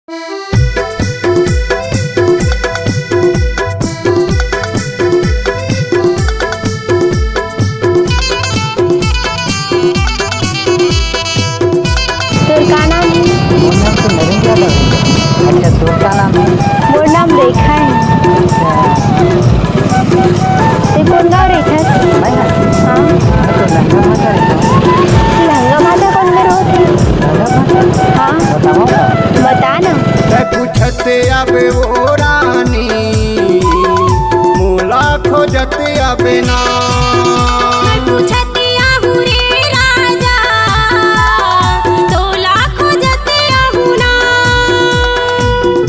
का नाम है? मोर नाम तो नरेंद्र यादव है। अच्छा, तोर का नाम है? मोर नाम रेखा है। ते कौन गाँव रेखा? मैं ना हाँ, मैं तो लंगा भाषा रहता हूँ। लहंगा भाषा कौन में होते? लंगा भाषा हाँ, बताओ। बता ना। पूछते आबे वो रानी मूला खोजते आबे ना। पूछते आहू रे राजा तोला खोजते आहू ना।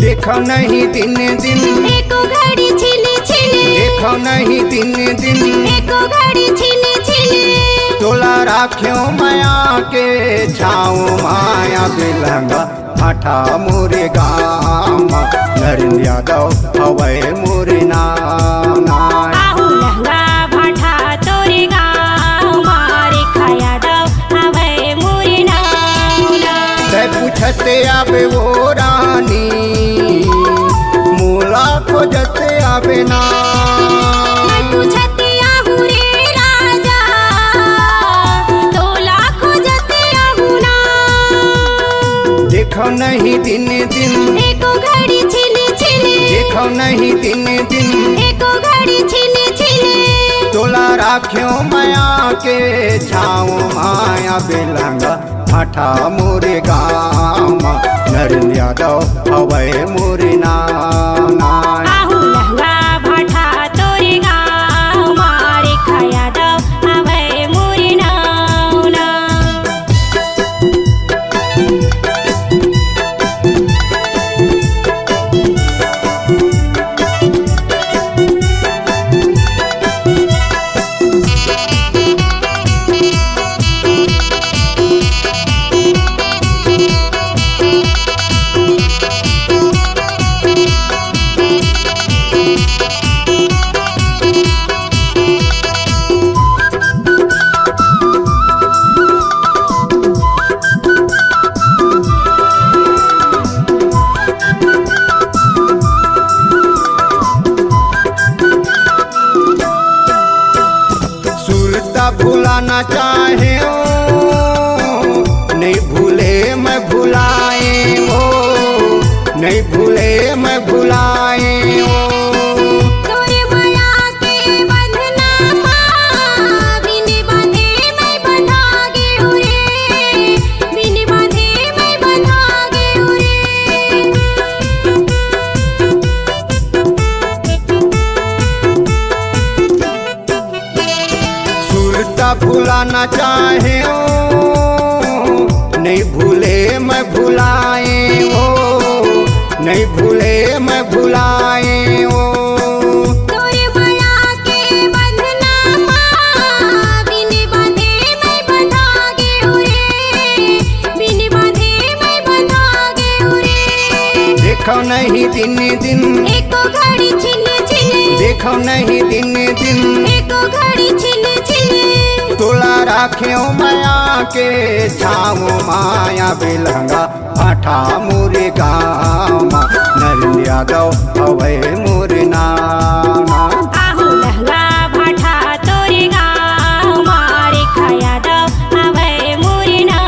देखो नहीं दिन दिन एको घड़ी छिले छिले, देखो नहीं दिन दिन एको घड़ी छिले छिले। तोला राख्यो माया के छाँव माया बिलंगा भाठा मोरे गाम। नरेंद्र यादव हवै मोरे नाम। आहू लहंगा भाठा तोरे गाँव मारे खाया दव हवै मोरे नाम। पूछते आबे वो रानी मूला खोजते आबे ना। पूछते आहू रे राजा तोला खोजते आहू ना। देखो नहीं दिन दिन एको घड़ी छिले छिले, देखो नहीं दिन दिन एको घड़ी छिले छिले। तोला राख्यो माया के छाँव माया बिलंगा भाठा मोरे गाम। नरेंद्र यादव हवै मोरे नाम। आहू लहंगा भाठा तोरे गाँव मारे खाया दव हवै मोरे नाम। सुरता भुलाना चाहे ओ नहीं भूले मैं भुलाए ओ नहीं भूले मैं भुलाए ओ। तोरे माया के बंधना बिन बांधे मैं बंधा गेहूँ रे, बिन बांधे मैं बंधा गेहूँ सुरता भुलाना चाहे ओ नहीं भूले मैं भुलाए ओ नहीं भूले मैं भुलाए ओ। तोरे माया के बंधना बिन बांधे मैं बंधा गेहूँ रे, बिन बांधे मैं बंधा गेहूँ रे। देखो नहीं दिन दिन एको घड़ी छिले छिले, देखो नहीं दिन दिन एको घड़ी छिले छिले। तोला राख्यो माया के छाँव माया बिलंगा भाठा मोरे गाम। नरेंद्र यादव हवै मोरे नाम। आहू लहंगा भाठा तोरे गाँव मारे खाया दव हवै मोरे नाम।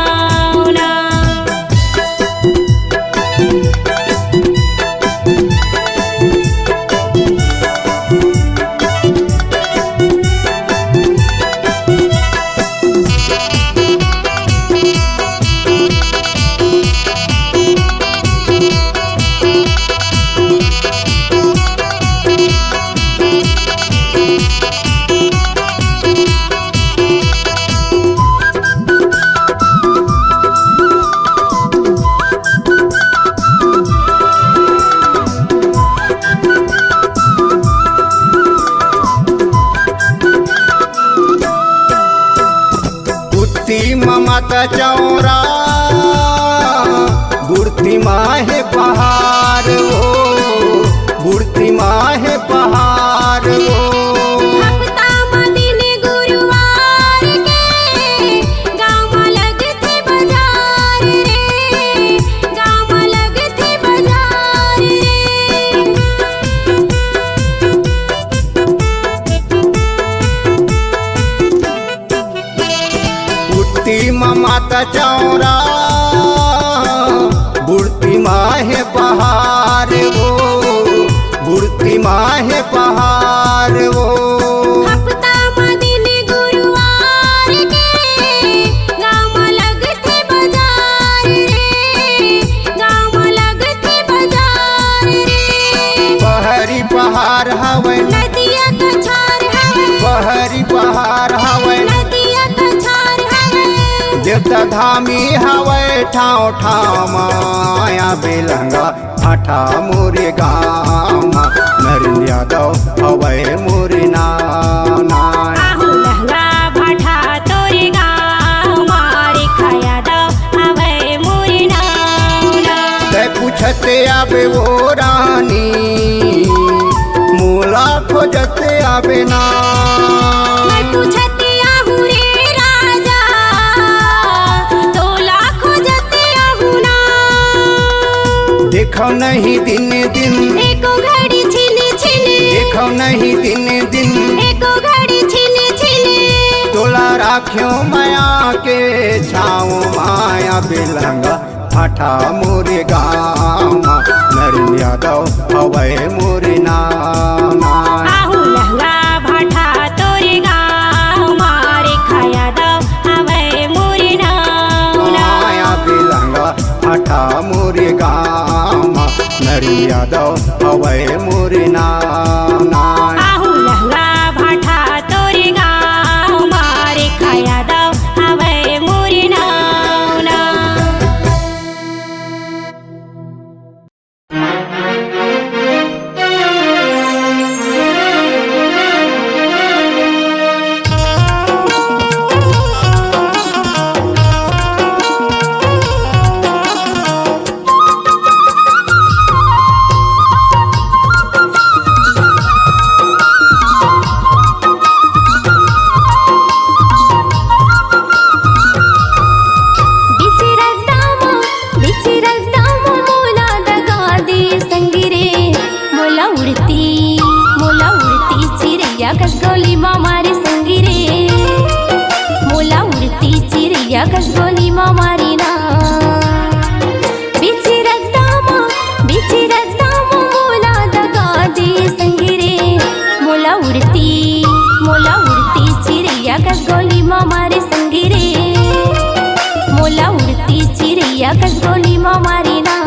बुद्धि ममत चौरा बुढ़ती माहे पहाड़ ओ बुढ़ती माहे पहाड़ ओ। हफ्ता मदिन गुरुवार के गाँव में लगते बाजार रे, गाँव में लगते बाजार। माता चौरा बुढ़ती माहे पहाड़ वो बुढ़ती माहे पहाड़ वो हफ्ता दिन गुरुवार के गाँव लगते बाजार रे गाँव लगते बाजार रे पहरी पहाड़ हवे नदिया कछार हवे पहरी पहाड़ हवे नदिया कछार हवे देवता धामी हवे ठाव ठाव माया बेलंगा भाठा मोरे गाँव नरेंद्र यादव हवे मोरे नाम आहू लहंगा भाठा तोरे गाँव मारे खाया दो हवे मोरे नाम ते पूछते आबे वो रानी मूला खोजते आबे ना मैं पूछती आहू रे राजा तोला खोजते आहू ना देखो नहीं दिन दिन एको घड़ी छिने छिने देखो नहीं दिन दिन एको घड़ी छिने छिने तोला राख्यो माया के छाओ माया बेलंगा भाठा मोरे गाँव नरेंद्र यादव हवे मोरे नाम आहू लहंगा भाठा तोरे गाँव मारे खाया दो हवे मोरे नाम माया बेलंगा भाठा मोरे गाँव नरेंद्र यादव हवे मोरे नाम आहू लहंगा भाठा तोरे गाँव मारे खाया दो हवे मोरे नाम कसगोली मामारी संगी रे मोला उड़ती चिड़िया कसगोली मामारी ना बिची रद्दामा मोला दगा दे संगी रे मोला उड़ती चिड़िया कसगोली मामारी संगी रे मोला उड़ती चिड़िया कसगोली मामारी ना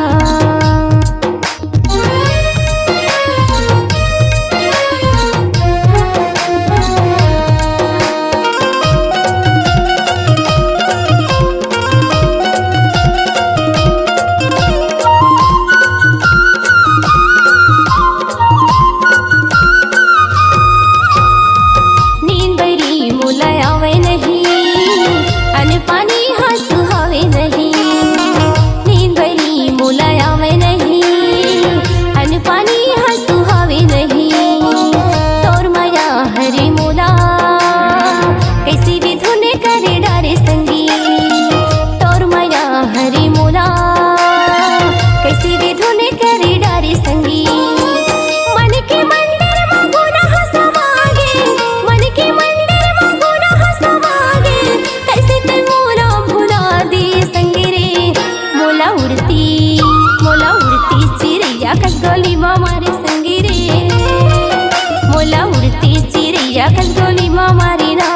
कसगोली मामारी संगी रे मोला उड़ती चिड़िया कसगोली मामारी ना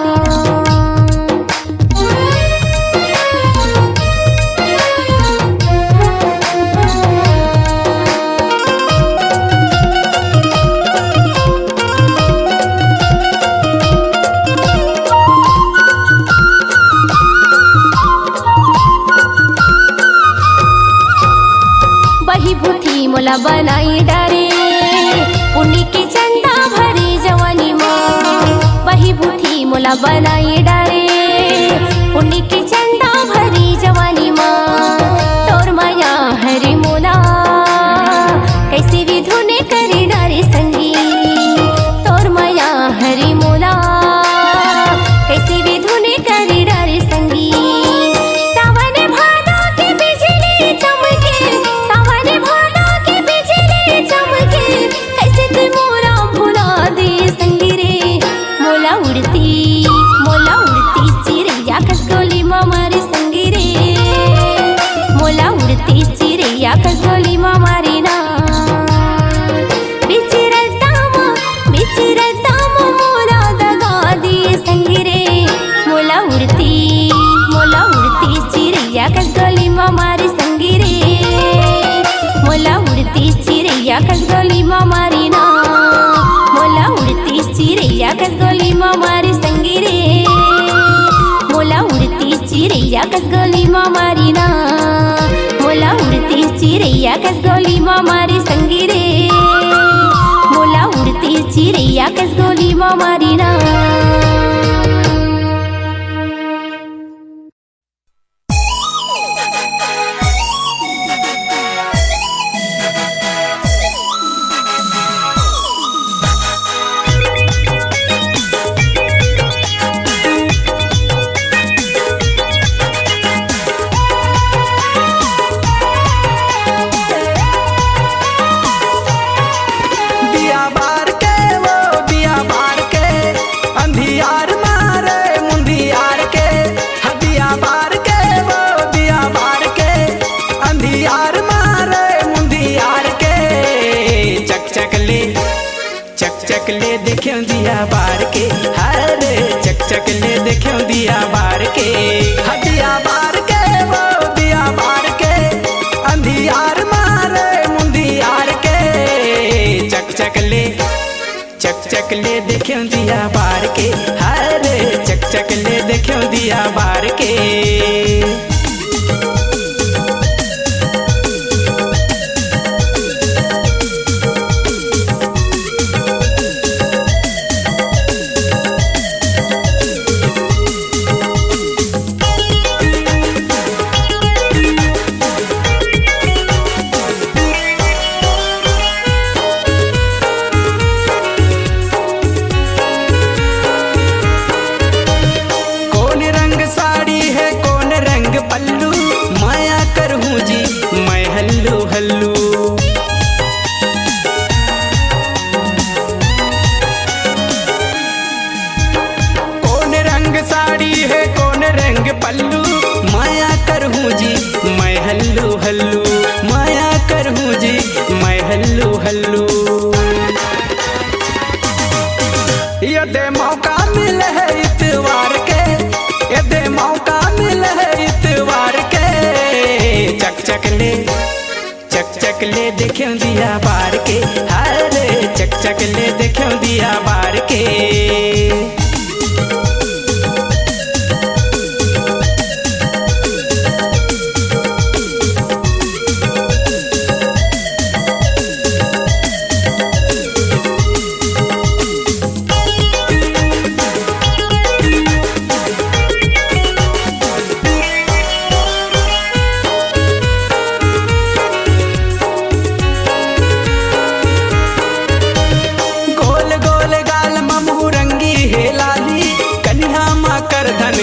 बही भूथी मोला बनाई डारे पुण्य की चंदा भरी जवानी माँ बही भूथी मोला बनाई डारे पुण्य की चंदा भरी जवानी माँ तोर माया हरी मोला कैसी भी धुने करी डारे संगी तोर माया हरी मोला कैसी भी धुने करी डारे संगी मोला उड़ती चिड़िया कसगोली मामारी संगी चिरैया कस गोली मारी ना, मोला उड़ती चिरैया कस गोली मारी संगी रे, मोला उड़ती चिरैया कस गोली मारी ना। चक ले देखियो दिया बार के, हरे चक चक ले देखियो दिया बार के, हदिया बार के वो दिया बार के, अंधियार मारे मुंदियार के। चक चक ले देखियो दिया बार के, हरे चक चक ले देखियो दिया बार के। पल्लू माया करहूँ जी मैं हल्लू हल्लू, कौन रंग साड़ी है कौन रंग पल्लू, माया करहूँ जी मैं हल्लू हल्लू, माया करहूँ जी मैं हल्लू हल्लू। यदि मौका मिले है इतवार के, यदि मौका मिले है इतवार के। चक चक ले देखियो दिया बार के, हरे चक चक ले देखियो दिया बार के।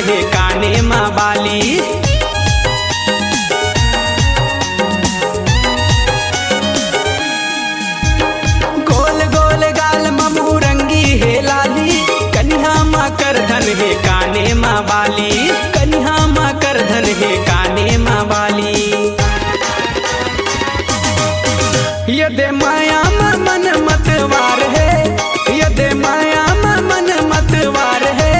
हे काने माँ बाली, गोल गोल गाल ममू रंगी है लाली, कन्हा माँ कर धन है काने माँ बाली, कन्हा माँ कर धन है काने माँ बाली। यदि माया मन मतवार है, यदि माया मन मतवार है।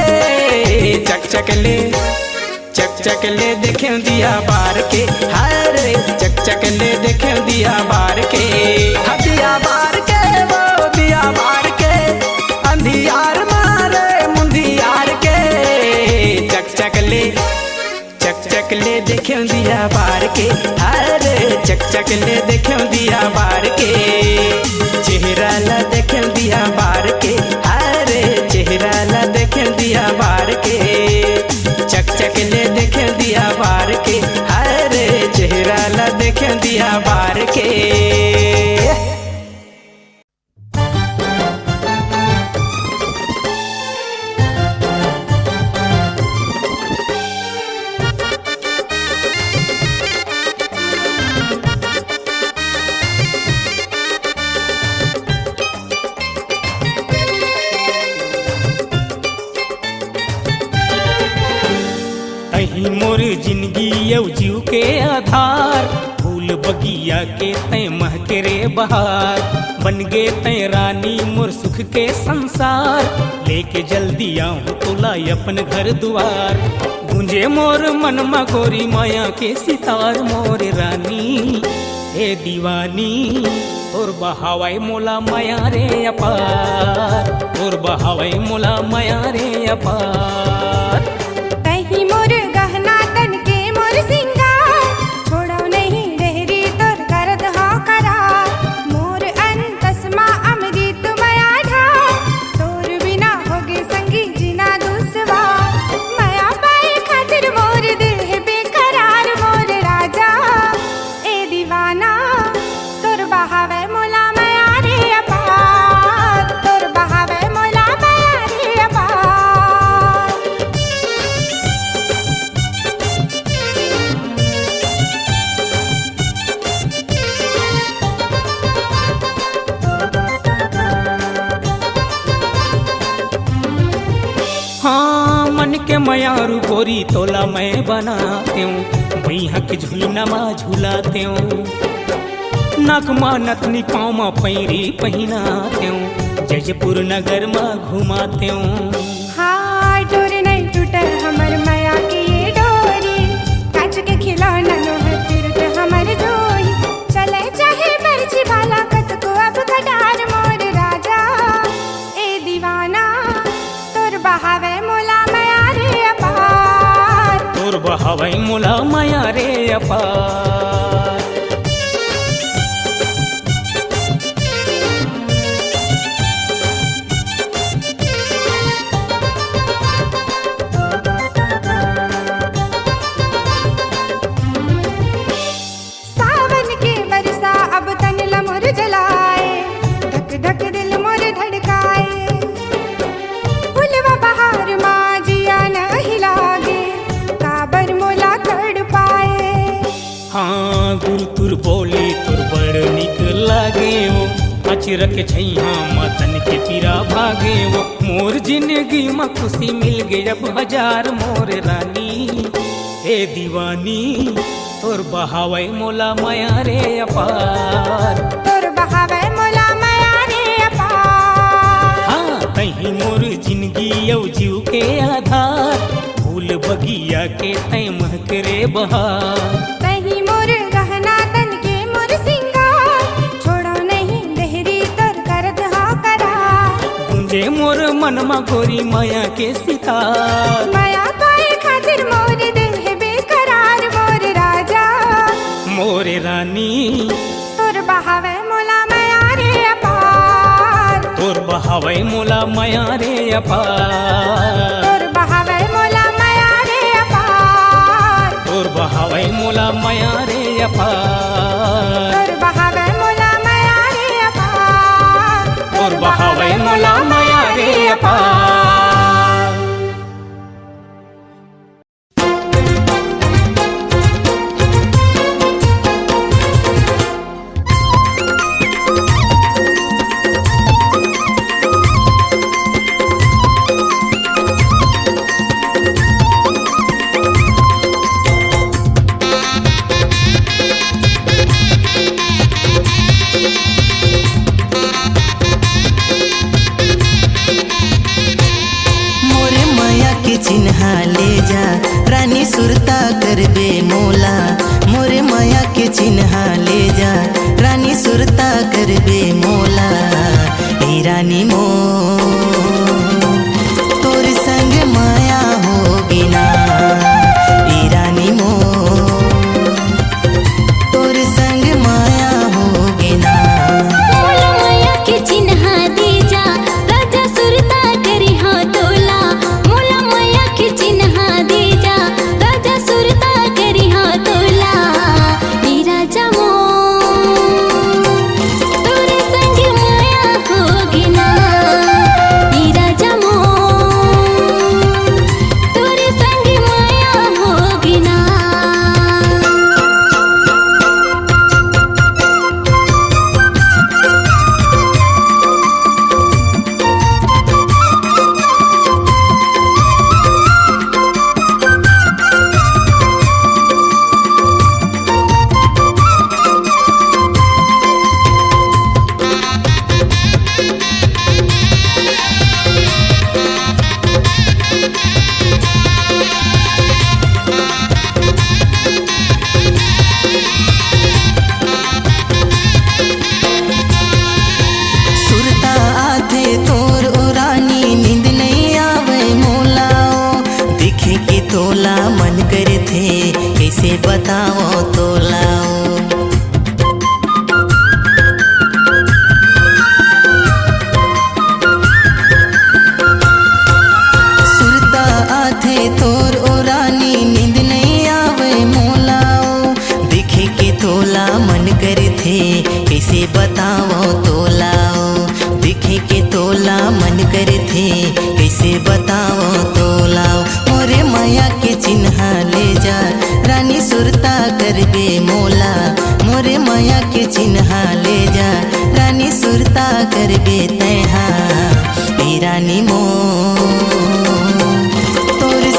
चक ले देखियो दिया बार के, हरे चक ले देखियो दिया बार के। हदिया बार के वो दिया बार के, अंधियार मारे मुंदियार के। चक ले देखियो दिया बार के, हरे चक ले देखियो दिया बार के। चेहरा ला देखियो दिया बार के, हरे चेहरा ला देखियो दिया बार के। चक ले देखियो दिया बार के, हरे चेहरा ला देखियो दिया बार के। अही मोर जिंदगी यौ जीव के आधार, फूल बगिया के तय महके रे बहार। बन गे तय रानी मोर सुख के संसार, लेके जल्दी आऊँ तोला अपन घर दुआर। गूंजे मोर मन मगोरी माया के सितार, मोर रानी हे दीवानी तोर बहावाई मोला माया रे अपार, तोर बहावाई मोला माया रे अपार। मोर गहना तन के के मयारू गोरी तोला मैं बनाते हूँ, भैया के झूलना माँ झूलाते हूँ, नक माँ नथनी पाँव माँ पैरी पहनाते हूँ, जयपुर नगर माँ घुमाते हूँ। हाँ डोरी नहीं टूटे हमर माया की ये डोरी, कांच के खिलौना है फिरत हमर जोई, चले चाहे बरछी भाला कत को अब कटार मोर राजा ए दीवाना, तोर बहावे मोला माया रे अपार, तोर बहावे मोला माया रे अपार। धक दिल मोर धड़काए, फुलवा बहार माँ जिया नहीं लागे, काबर मोला तड़ पाए। हाँ गुरु तुर बोली तुर बड़ निक लागे वो, अचरक छैया मतन के पीरा भागे वो, मोर जिंदगी में खुशी मिल गई अब हजार मोर रानी ए दीवानी, तोर बहावे मोला माया रे अपार, तोर बहावे मोला माया रे अपार। हाँ तही मोर जिंदगी यौ जीव के आधार, फूल बगिया के तय महक रे बहार, तही मोर गहना तन के मोर सिंगार, छोड़ो नहीं देहरी तोर करत हा करा, गूंजे मोर मन मा गोरी माया के सितार, माया पाए खातिर मोर दिल है बेकरार मोर राजा मोरे रानी, तोर बहावे मोला माया रे अपार, तोर बहावे मोला माया रे अपार, तोर बहावे मोला माया रे अपार, तोर बहावे मोला माया रे अपार, तोर बहावे मोला माया रे अपार, तोर बहावे मोला माया रे अपार। चिन्हा ले जा रानी सुरता करबे मोला, मोरे माया के चिन्हा ले जा रानी सुरता करबे मोला, ए रानी मो तोर संग माया होगी ना, ए रानी मो तोर संग माया होगी ना, मोला माया के चिन्हा दे जा राजा सुरता करी हाँ तोला, मोला माया के चिन्हा दे जा राजा सुरता करी हाँ तोला, ई राजा मो तोरे संग माया होगी ना, ई राजा मो तोरे संग माया होगी ना। सुरता आथे तोर ओ रानी नींद नहीं आवे मोला, दिखे के तोला मन करे थे कैसे बताओ तोला, सुरता आथे तोर ओ रानी नींद नहीं आवे मोला, दिखे के तोला मन करे थे कैसे बताओ तोला, दिखे के तोला मन करे थे कैसे बताओ तोला, मोरे माया के चिन्हा ले जा रानी सुरता करबे मोला, मोरे माया के चिन्हा ले जा रानी सुरता करबे तैहा, ए रानी मो तोर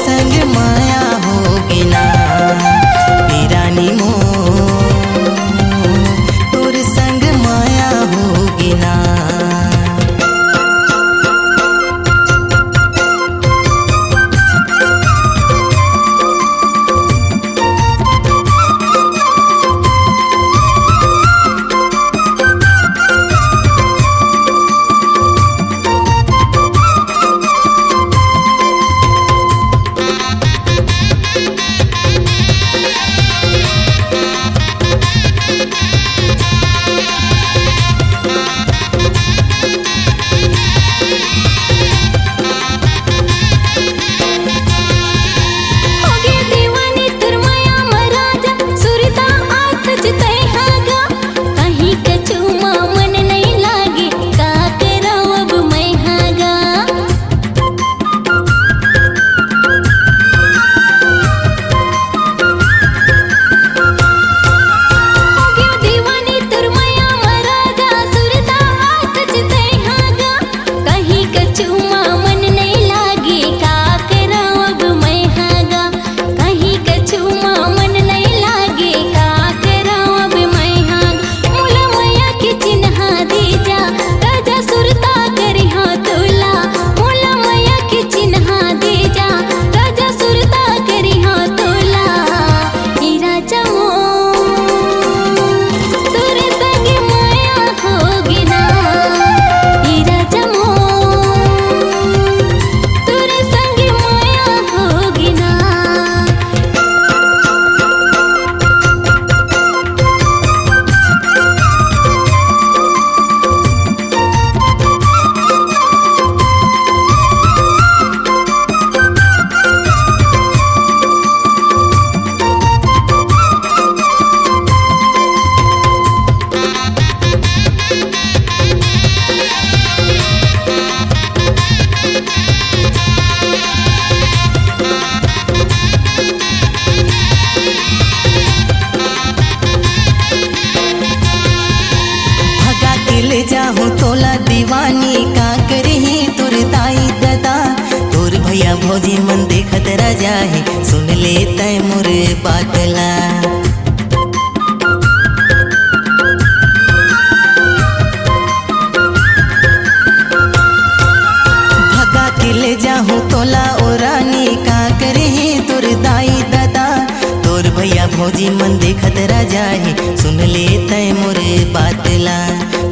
भौजी मन देखत रह जाए सुन ले तय मोरे बातला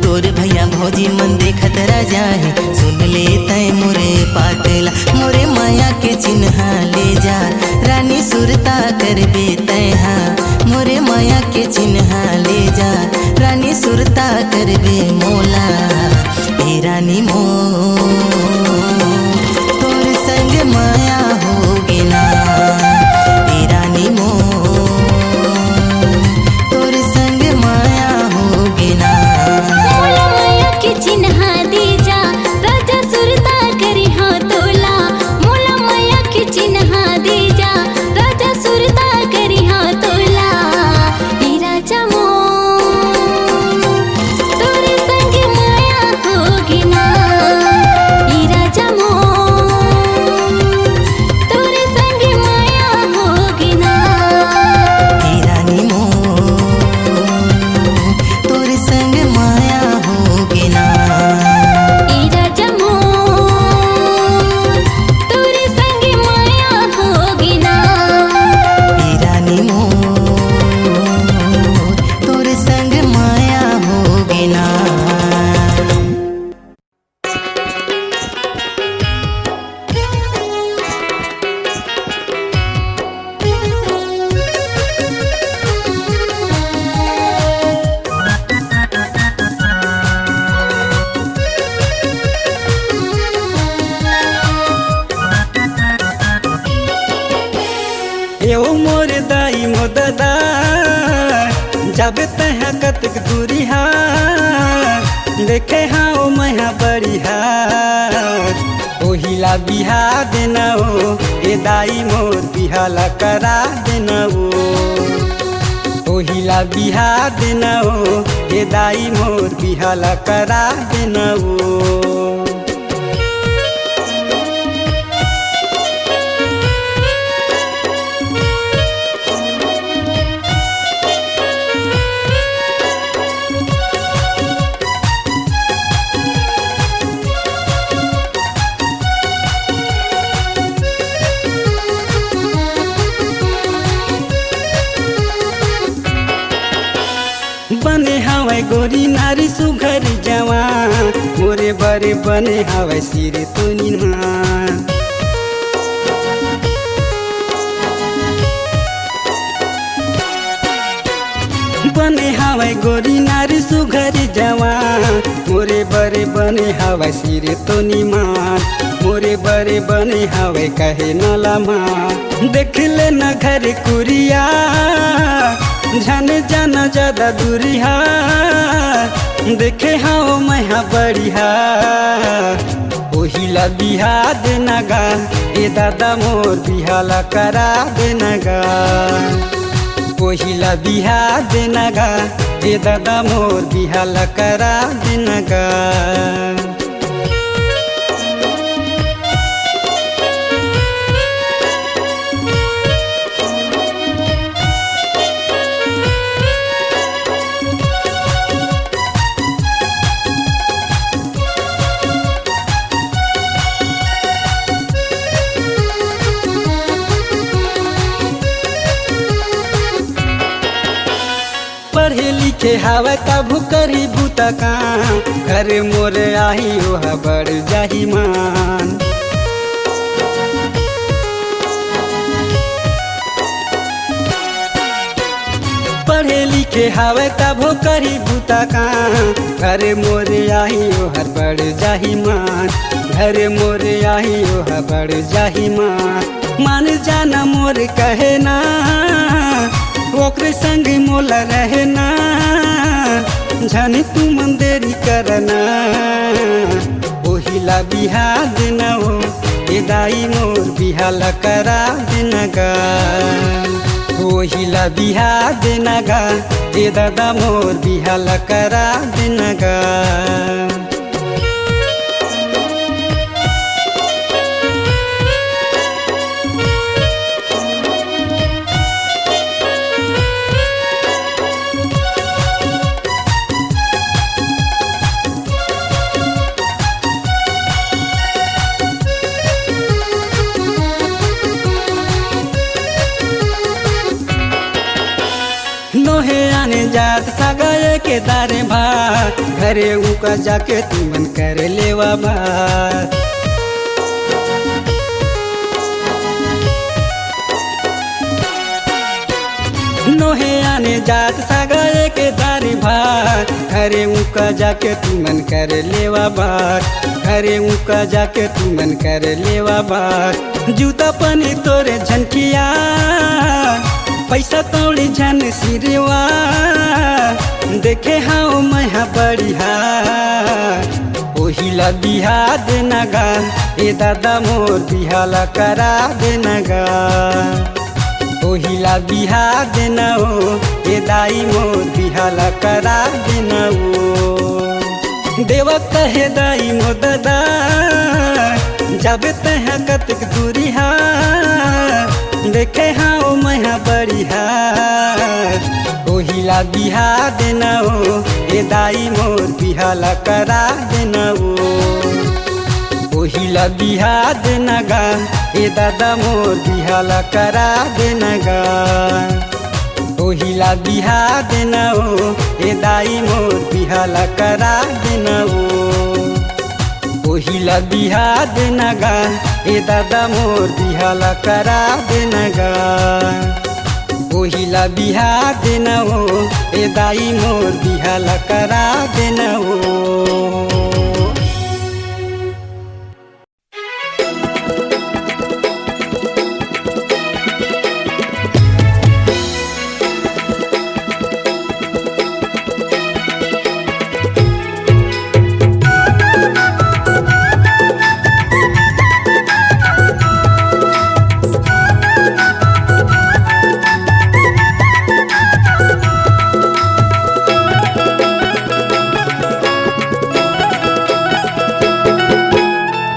तोर भैया भौजी मन देखत रह जाए सुन ले तय मोरे बातला मोरे माया के चिन्ह ले जा रानी सुरता करबे तैहा मोरे माया के चिन्ह ले जा रानी सुरता करबे मोला ए रानी मो तोर संग माया होगे ना ए रानी मो तोर संग माया होगे ना मोला माया के चिन्ह दी जा राजा सुरता करी हाँ तोला मोला माया के चिन्ह दी जा राजा सुरता करी हाँ तोला ए राजा मो तोरे संग माया होगी ना ए राजा मो तोरे संग माया होगी ना ए रानी मो तोर संग माया होगे ना ए राजा मो तोरे संग माया होगी ना ए रानी मो तोर संग माया होगे ना एओ मोर दाई मो दादा जब तह कतक दूरी हा देखे हाँ ओ महा बड़ी हार ओहिला बिहा देना ओ ए दाई मोर बिहाला करा देना ओ ओहिला बिहा देना ओ ए दाई मोर बिहाला करा देना ओ बने हवाई गोरी नारी सुघर जवान मोरे बरे बने हवाई सिरे तो निमान बने हवाई गोरी नारी सुघर जवान मोरे बरे बने हवाई सिरे तो निमान मोरे बरे बने हवाई कहे न लमा देख ले न घर कुरिया झन जाना ज्यादा दूरिया देखे हाँ मैं बढ़िया ओहिला बिहा देना गा ए दादा मोर बिहाला करा देना गा ओहिला बिहा देना गा ए दादा मोर बिहाला करा देना गा पढ़े लिखे हवा तबु करी बूता काम घर मोर आही ओहा बड़ जाही मान पढ़े लिखे हवा तबु करी बूता काम घर मोर आही ओहा बड़ जाही मान घर मोर आही ओहा बड़ जाही मान जाना मोर कहे ना ओकरे संग मोला रहना जाने तू मंदेरी करना ओहिला बिहा देना हो ए दाई मोर बिहाला करा देना गा ओहिला बिहा देना गा ए दादा मोर बिहाला करा देना गा नोहे आने जात सगाए के दारे भात घरे उका जाके तू मन कर लेवा बात नोहे आने जात सगाए के दारे भात घरे उका जाके तू मन कर लेवा बात घरे उका जाके तू मन कर लेवा बात जूता पनी तोरे झनकिया पैसा तौड़ी झन सिरवा देखे हाँ मैं बढ़िया ओहिला बिहा देनगा ए दादा मोर बिहाला करा देनगा ओहिला बिहा देना हो ए दाई मोर बिहाला करा देना हो देवा कहे दाई मो दादा जाबे तह कतक दूरिहा देखे हाँ मैं बढ़िया ओहिला बिहा देना हो ए दाई मोर बिहाला करा देना हो ओहिला बिहा देनगा ए दादा मोर बिहाला करा देनगा ओहिला बिहा देना हो ए दाई मोर बिहाला करा देना हो ओहिला बिहा देनगा ए दादा मोर बिहाला करा देनगा ओहिला बिहा देना हो ए दाई मोर बिहाला करा देना हो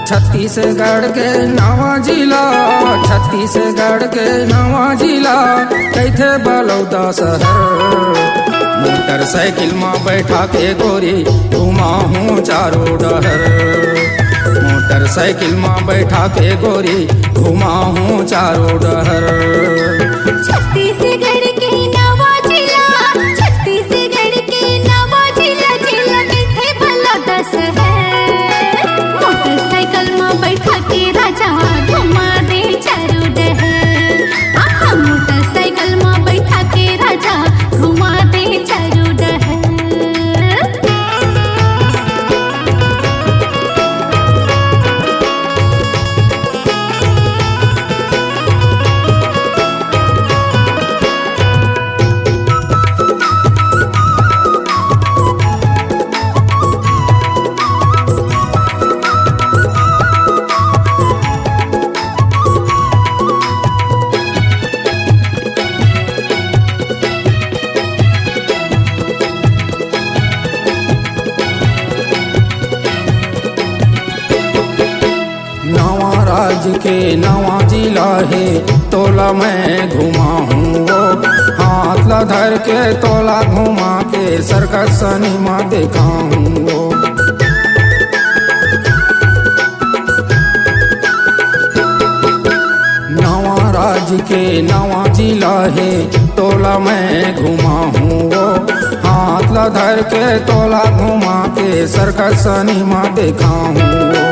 छत्तीसगढ़ के नवा जिला छत्तीसगढ़ के नवा जिला कैथे बलौदा शहर मोटरसाइकिल में बैठा के गोरी घुमा हूँ चारों डहर मोटरसाइकिल में बैठा के गोरी घुमा हूँ चारों डहर छत्तीसगढ़ के नवा जिला छत्तीसगढ़ के नवा जिला जिला कैथे बलौदा शहर मोटरसाइकिल में बैठा के राजा घुमा दे चारों डहर आहा मोटरसाइकिल में बैठा के राजा घुमा दे चारों डहर के नवा जिला है तोला मैं घुमा हूँ वो हाथ ला धर के तोला घुमा के सर्कस सिनेमा देखा हूँ वो नवा राज्य के नवा जिला है तोला मैं घुमा हूँ वो हाथ ला धर के तोला घुमा के सर्कस सिनेमा देखा हूँ वो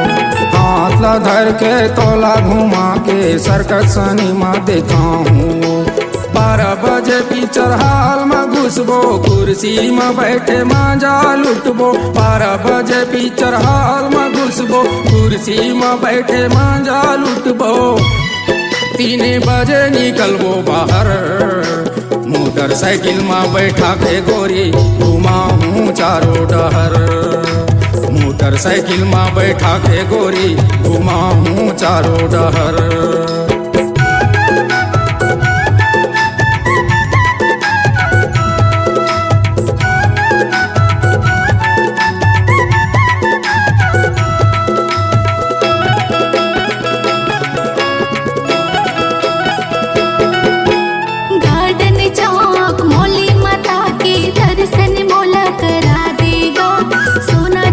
हाथ ला धर के तोला घुमा के सर्कस सिनेमा देखा हूँ 12 बजे पिक्चर हॉल में घुसबो कुर्सी में बैठे मजा लुटबो 12 बजे पिक्चर हॉल में घुसबो कुर्सी में बैठे मजा लुटबो 3 बजे निकलबो बाहर मोटरसाइकिल में बैठा के गोरी घुमा हूँ चारों डहर मोटरसाइकिल में बैठा के गोरी घुमा हूँ चारों डहर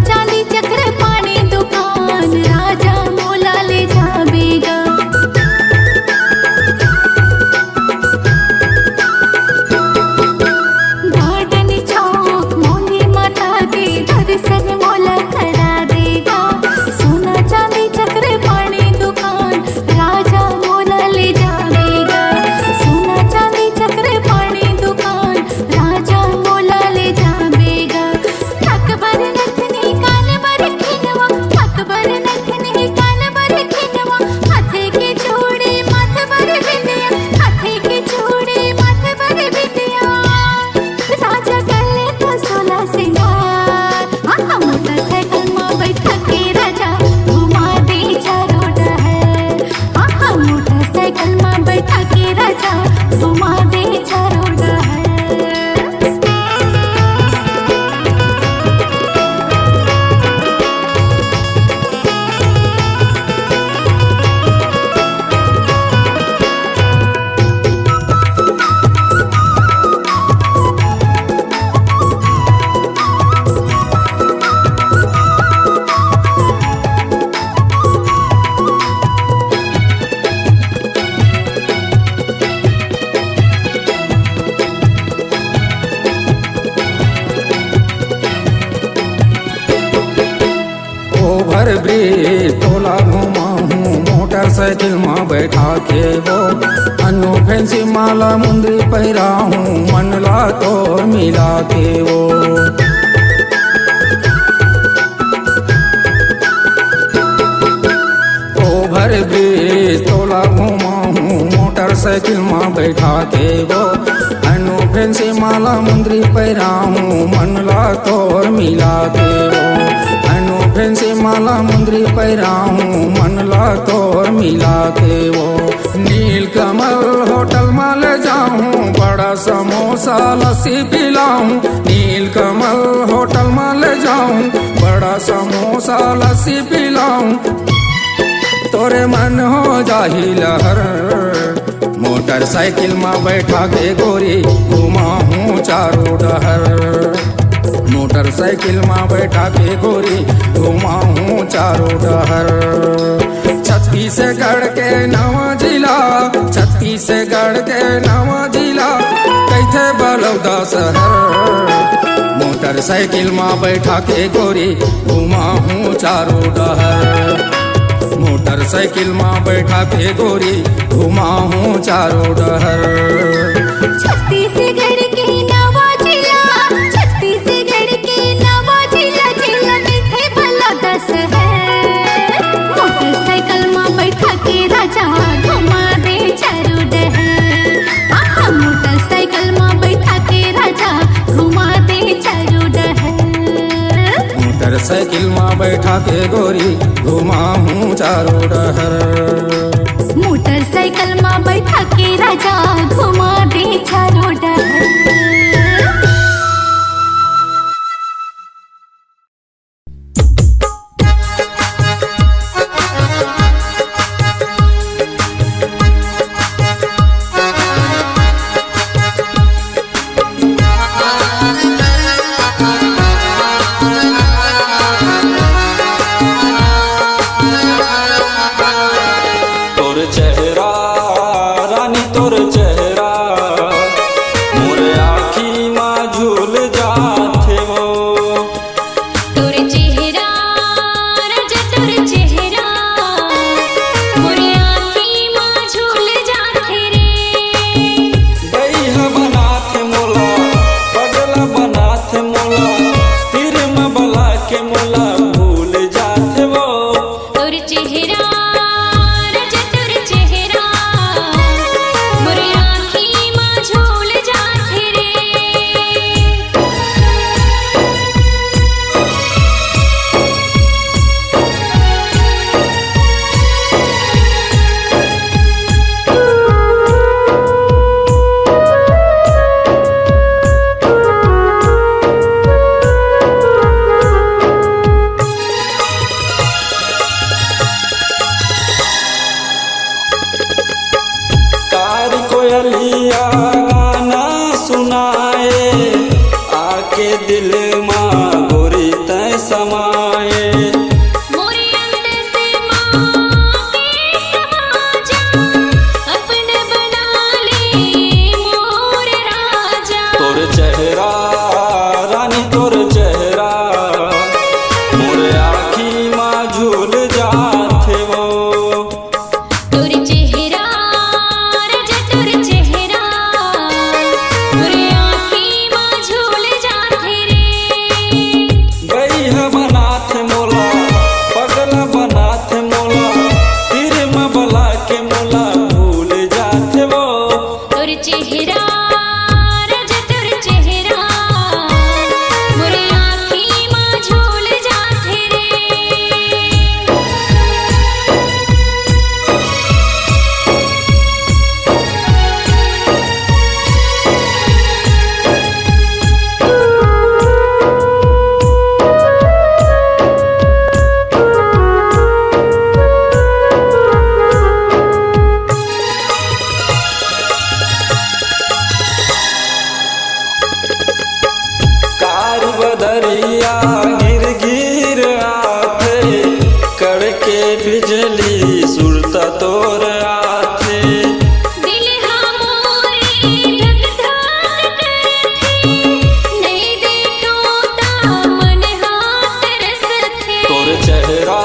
चांदी चक्र पानी दुकान राजा मोला ले जाबेगा ब्रिज तोला घुमाऊं मोटरसाइकिल में बैठा के वो अनु फैंसी माला मुंदरी पहिराऊं मनला तोर मिला के वो ओवर ब्रिज तोला घुमाऊं मोटरसाइकिल में बैठा के वो अनु फैंसी माला मुंदरी पहिराऊं मनला तोर मिला के वो अनु फैंसी माला मुंदरी पहिराऊं मनला तोर मिला के वो नील कमल होटल में ले जाऊं बड़ा समोसा लस्सी पिलाऊं नील कमल होटल में ले जाऊं बड़ा समोसा लस्सी पिलाऊं तोरे मन हो जाही लहर मोटरसाइकिल में बैठा के गोरी घुमाऊं चारों डहर मोटरसाइकिल में बैठा के गोरी घुमाऊं चारों डहर छत्तीसगढ़ के नवा जिला छत्तीसगढ़ के नवा जिला कैथे बलौदा शहर मोटरसाइकिल में बैठा के गोरी घुमाऊं चारों डहर मोटरसाइकिल में बैठा के गोरी घुमाऊं चारों डहर छत्तीसगढ़ के नवा जिला छत्तीसगढ़ के नवा जिला जिला में थे भला 10 है मोटरसाइकिल में बैठा के राजा घुमा दे चारों डहर आहा मोटरसाइकिल में बैठा के राजा घुमा दे चारों डहर मोटरसाइकिल में बैठा के गोरी घुमाऊं चारों डहर मोटरसाइकिल में बैठा के राजा घुमा दे चारों डहर बिजली सुरता तोर आथे दिल हमोरे धक धक करथे नहीं देखो ता मन हाथ रसथे तोर चेहरा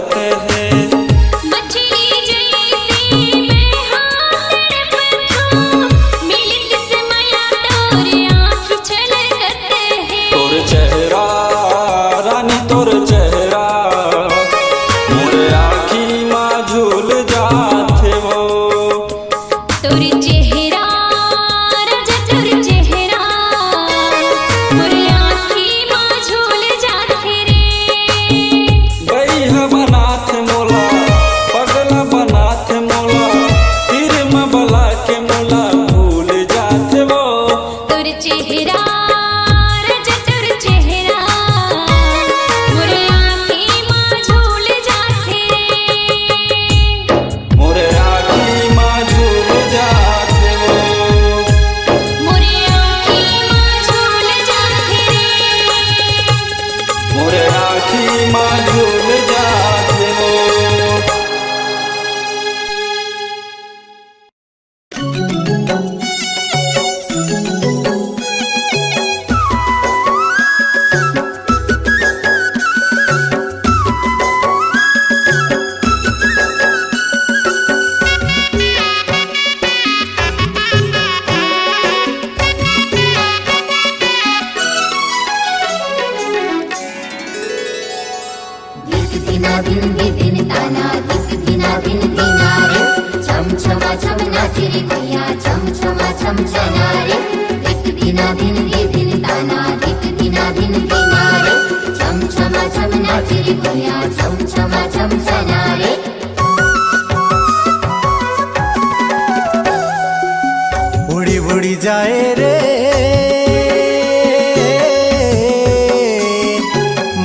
करते थे। मछली जैसी मैं हाथ पथू मिलित समया तोर आँख छलकते हैं। तोर चेहरा रानी तोर चेहरा मोरे आँखी माँ झूल जाते वो। तोर चेहरा राजा तोर चेहरा मोरे आँखी माँ झूल जाते रे। गई बनाथ मोला पगला बनाथ मोला फिर मबला के मोला भूल जाते वो। तोर चेहरा राजा तोर चेहरा मोरे आँखी माँ झूल जाते रे। मोरे आँखी माँ झूल जाते वो। मोरे आँखी माँ झूल जाते रे। मोरे आँखी माँ झूल जाते वो। धिक धिना धिन धिन ताना धिक धिना धिन धिना रे छम छमा छम नाच रे भैया छम छमा छम चना रे। धिक धिना धिन ताना धिक धिना धिन धिना रे छम छमा छम नाच रे भैया छम छमा छम चना रे। उड़ी उड़ी जाए रे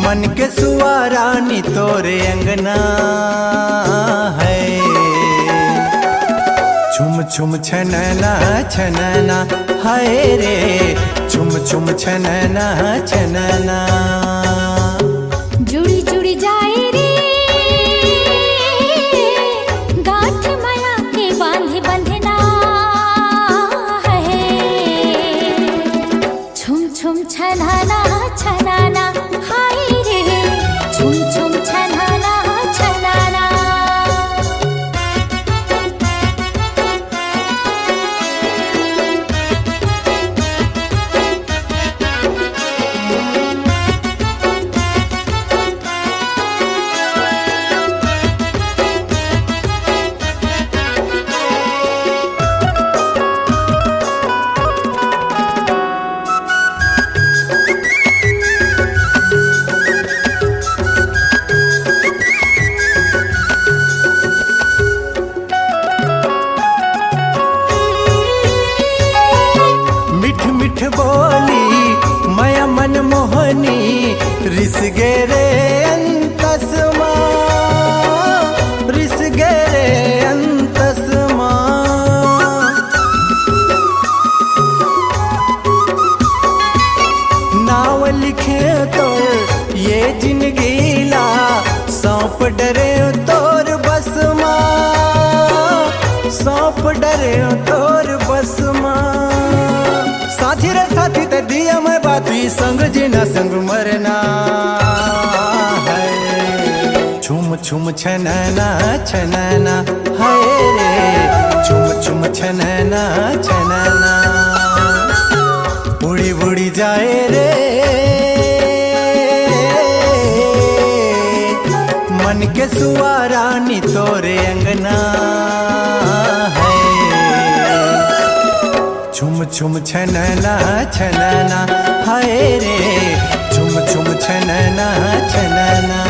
मन के सुवारानी तोरे अंगना है। छुम छुम छनना छनना हाय रे छुम छुम छनना छनना। जुड़ी जुड़ी जाए रे गांठ माया के बांधे बंधना है। छुम छुम छनाना छनाना हाय रे छुम छुम छनाना छनाना। मिठ मिठ बोली माया मन मोहनी रिस गेरे अंतसमा रिस गेरे अंतसमा। नाव लिखे तो ये जिंदगीला सौंप डरे तोर बसमा सौंप डरे तोर बसमा। साथी रे साथी ते दिया मैं बाती संग जीना संग मरना है। छुम छुम छनना छनना हाय रे छुम छुम छनना छनना। उड़ी उड़ी जाए रे मन के सुवारानी तोरे अंगना है। छुम छुम छनना छनना हाय रे छुम छुम छनना छनना।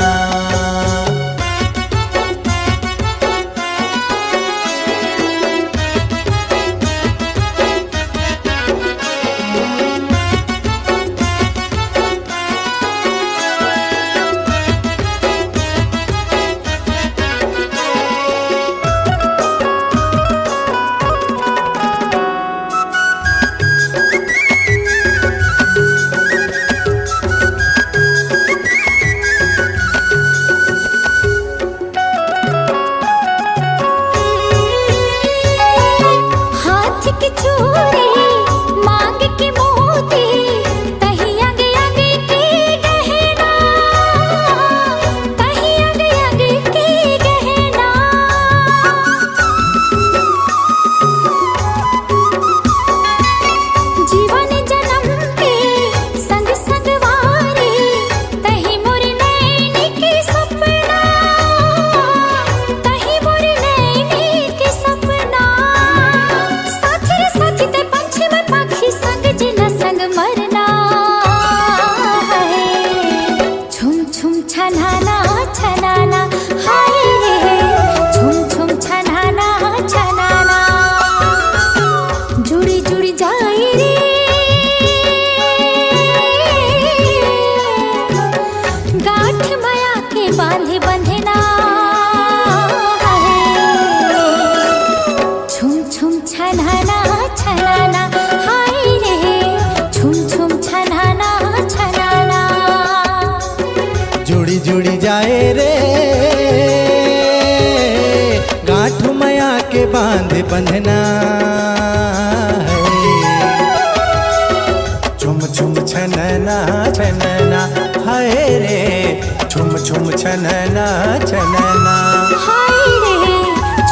बांध बंधना छुम छुम छनना छनना हाय रे छुम छुम छनना छनना हाय रे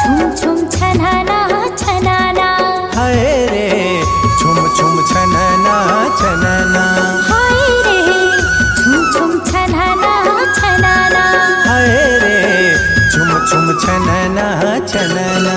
छुम छुम छनना छनना हाय रे छुम छुम छनना छनना हाय रे छुम छुम छनना छनना हाय रे छुम छुम छनना छनना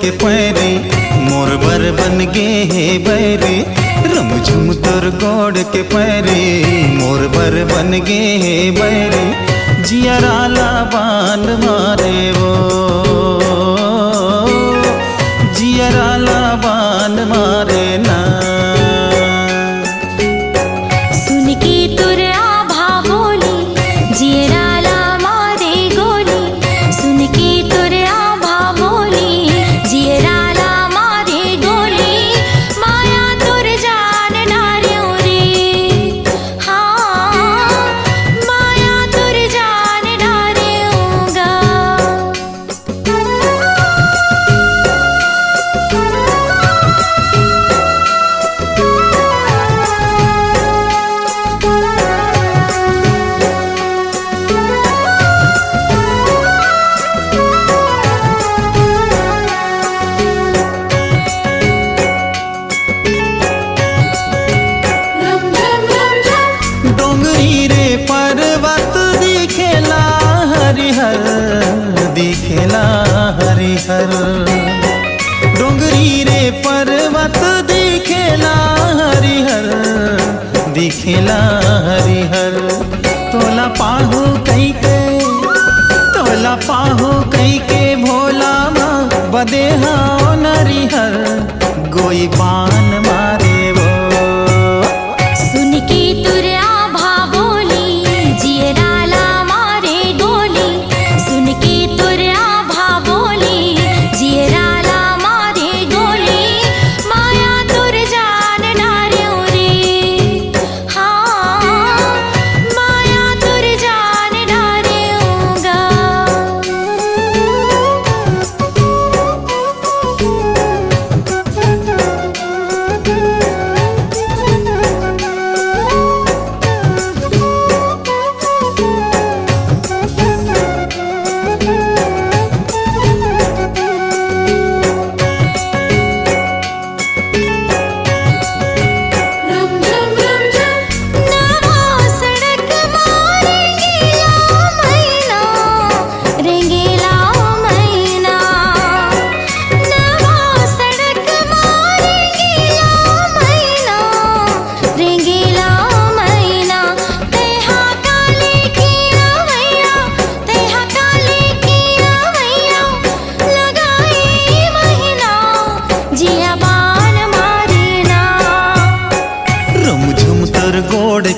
के पैरे मोर बर बन गे हे बैरे रम झुम तोर गोड़ के पैरे मोर बर बन गे हे बैरे जियराला बान मारे वो जियराला बान मारे ना सुन के तुर आभा बोली जियराला मारे गोली सुन के तुर आभा बोली जियराला मारे गोली माया तुर जान डार्यो रे हाँ माया तुर जान डार्योगा डोंगरी रे पर्वत दिखेला हरिहर दिखेला हरिहर डोंगरी रे पर्वत दिखेला हरिहर दिखेला हरिहर तोला पाहु कई के भोला माँ बदे हाँ नरिहर गोई पान मारे वो सुन के तुर आभा बोली जियराला मारे गोली सुन के तुर आभा बोली जियराला मारे गोली माया तुर जान डार्यो रे हाँ माया तुर जान डार्योगा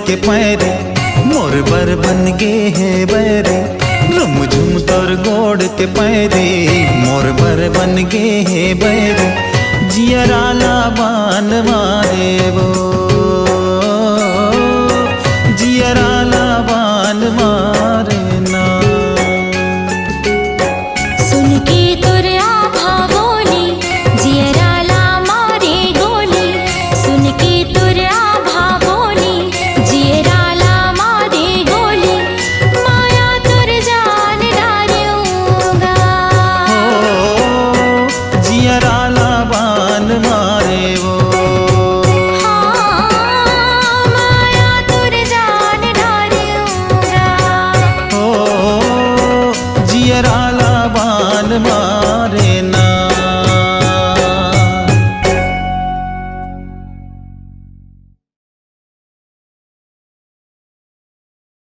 के पैरे मोर बर बन गे हे बैरे रुम झुम तोर गोड़ के पैरे मोर बर बन गे हे बैरे जियराला बान मारे वो